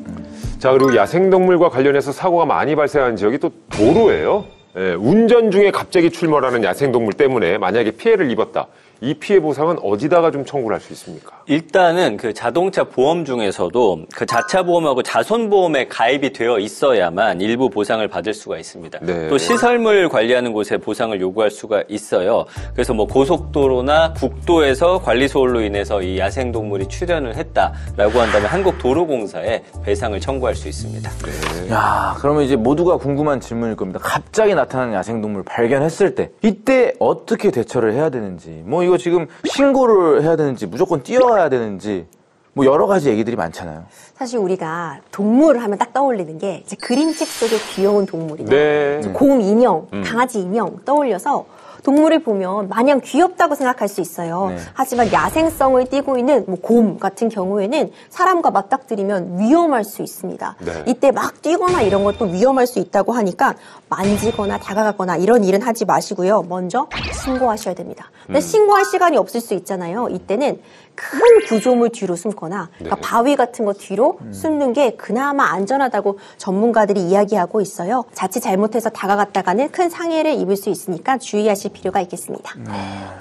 자, 그리고 야생동물과 관련해서 사고가 많이 발생하는 지역이 또 도로예요. 예, 운전 중에 갑자기 출몰하는 야생동물 때문에 만약에 피해를 입었다. 이 피해 보상은 어디다가 좀 청구를 할 수 있습니까? 일단은 그 자동차 보험 중에서도 그 자차 보험하고 자손 보험에 가입이 되어 있어야만 일부 보상을 받을 수가 있습니다. 네. 또 시설물 관리하는 곳에 보상을 요구할 수가 있어요. 그래서 뭐 고속도로나 국도에서 관리소홀로 인해서 이 야생동물이 출현을 했다라고 한다면 한국도로공사에 배상을 청구할 수 있습니다. 네. 야, 그러면 이제 모두가 궁금한 질문일 겁니다. 갑자기 나타나는 야생동물 발견했을 때 이때 어떻게 대처를 해야 되는지, 뭐 이거 지금 신고를 해야 되는지, 무조건 뛰어가야 되는지, 뭐 여러 가지 얘기들이 많잖아요. 사실 우리가 동물을 하면 딱 떠올리는 게 이제 그림책 속의 귀여운 동물이나 네. 곰 인형, 강아지 인형 떠올려서 동물을 보면 마냥 귀엽다고 생각할 수 있어요. 네. 하지만 야생성을 띠고 있는 뭐 곰 같은 경우에는 사람과 맞닥뜨리면 위험할 수 있습니다. 네. 이때 막 뛰거나 이런 것도 위험할 수 있다고 하니까 만지거나 다가가거나 이런 일은 하지 마시고요. 먼저 신고하셔야 됩니다. 근데 신고할 시간이 없을 수 있잖아요. 이때는 큰 구조물 뒤로 숨거나 그러니까 네. 바위 같은 거 뒤로 숨는 게 그나마 안전하다고 전문가들이 이야기하고 있어요. 자칫 잘못해서 다가갔다가는 큰 상해를 입을 수 있으니까 주의하실 필요가 있겠습니다.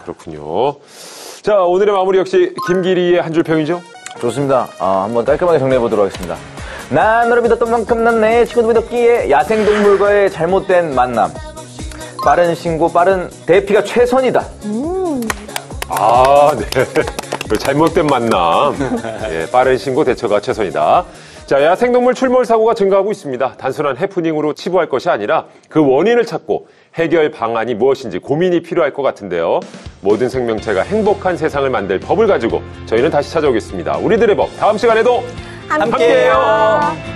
그렇군요. 자, 오늘의 마무리 역시 김기리의 한 줄 평이죠? 좋습니다. 한번 깔끔하게 정리해 보도록 하겠습니다. 난 너를 믿었던 만큼 난 내 친구도 믿었기에 야생동물과의 잘못된 만남. 빠른 신고, 빠른 대피가 최선이다. 아, 네. 잘못된 만남. 예, 빠른 신고 대처가 최선이다. 자, 야생동물 출몰 사고가 증가하고 있습니다. 단순한 해프닝으로 치부할 것이 아니라 그 원인을 찾고 해결 방안이 무엇인지 고민이 필요할 것 같은데요. 모든 생명체가 행복한 세상을 만들 법을 가지고 저희는 다시 찾아오겠습니다. 우리들의 법, 다음 시간에도 함께해요.